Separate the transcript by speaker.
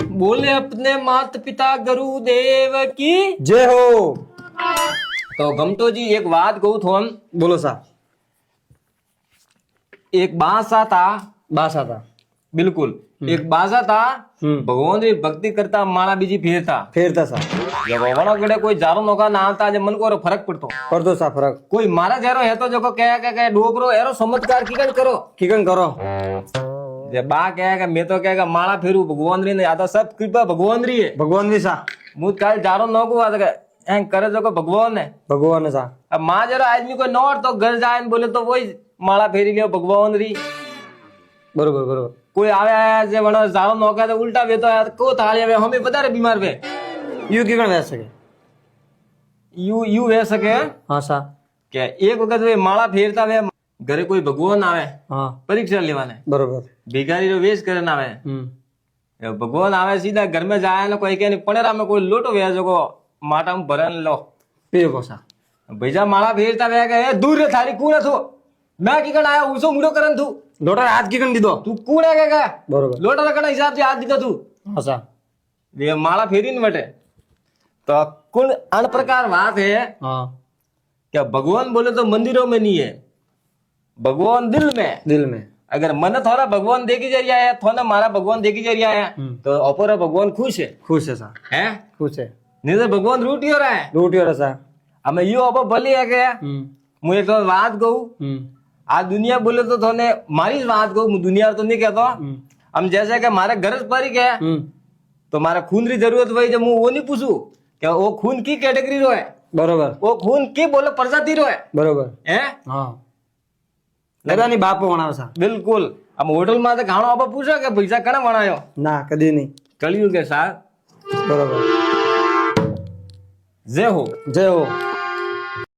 Speaker 1: बोले अपने माता पिता गुरुदेव की
Speaker 2: जय हो।
Speaker 1: तो गमटोजी एक बात कहूं थोन
Speaker 2: बोलो सा।
Speaker 1: एक बासा था
Speaker 2: बासा था।
Speaker 1: बिल्कुल एक बासा था
Speaker 2: हम्म।
Speaker 1: भगवान री भक्ति करता माला बीजी फेरता
Speaker 2: फेरता सा।
Speaker 1: जब वणो गड़े कोई जारो नौका ना आता जे मन को फर्क पड़तो
Speaker 2: पड़तो सा फरक।
Speaker 1: कोई मारा जरो है तो जो कह डोकरो एरो चमत्कार कीकन करो
Speaker 2: किकन करो।
Speaker 1: जे बा कहेगा मैं तो कहेगा माला फेरू भगवान री ने या तो सब कृपा भगवान री है
Speaker 2: भगवान भी सा।
Speaker 1: मुझ काल जारो नौको आ एं करे जो भगवान है
Speaker 2: भगवान सा।
Speaker 1: अब माँ जरा आदमी को नौर तो घर जाए बोले तो वही माला फेरी लियो भगवान री
Speaker 2: बरोबर बरोबर।
Speaker 1: कोई आवे आया जे वणो जारो नौका तो उल्टा वे तो को थाली वे हमें बता रे बीमार वे
Speaker 2: यू किकन वैस सके।
Speaker 1: यू वे सके
Speaker 2: हाँ सा।
Speaker 1: કે એક વખત વે માળા ફેરતા વે ઘરે કોઈ ભગવાન આવે
Speaker 2: हाँ
Speaker 1: પરીક્ષા લેવાને
Speaker 2: बरोबर।
Speaker 1: ભિખારી રો વેશ કરીને આવે ભગવાન આવે સીધા ઘર में જાય ને કોઈ કે પણેરા में કોઈ લોટો વે જો માટા में ભરન લો
Speaker 2: पीर को सा।
Speaker 1: ભैજા માળા ફેરતા વે કે એ દૂર રે થારી કુણે થો मैं कीकण आया ऊसो मुड़ो करन तू
Speaker 2: लोटा हाथ किकन दीदो।
Speaker 1: तू कूड़े के
Speaker 2: बरोबर।
Speaker 1: लोटा रखना हिसाब से हाथ दीधो तू
Speaker 2: हाँ सा।
Speaker 1: वे माला फेरी न बटे तो कुल अन प्रकार बात है
Speaker 2: हाँ
Speaker 1: क्या भगवान बोले तो मंदिरों में नहीं है भगवान दिल में
Speaker 2: दिल में।
Speaker 1: अगर मन थोड़ा भगवान देखी जा रहा है थोड़ा मारा भगवान देखी जा रहा है तो अपोरा भगवान खुश है
Speaker 2: खुश है सा।
Speaker 1: हैं
Speaker 2: खुश है।
Speaker 1: नहीं तो भगवान रूटी हो रहा है
Speaker 2: रोटी और सा।
Speaker 1: हमें यो अपो भली है क्या मैं एक बात कहूँ आ दुनिया बोले तो थोने मारी बात कहूँ दुनिया तो नहीं कहता हम जैसे कि हमारे घर पर ही क्या तो हमारा खून की जरूरत वही जब मैं वो नहीं पूछू क्या वो खून की कैटेगरी रो है
Speaker 2: बरोबर।
Speaker 1: वो खून की बोले प्रजाति रो है
Speaker 2: बरोबर।
Speaker 1: हैं
Speaker 2: हाँ लगा नहीं बाप वणाव सा।
Speaker 1: बिल्कुल हम होटल में तो खाणो आप पूछो कि पैसा कने वणायो
Speaker 2: ना कदी नहीं।
Speaker 1: कलयुग के साथ
Speaker 2: बरोबर।
Speaker 1: जय हो
Speaker 2: जय हो।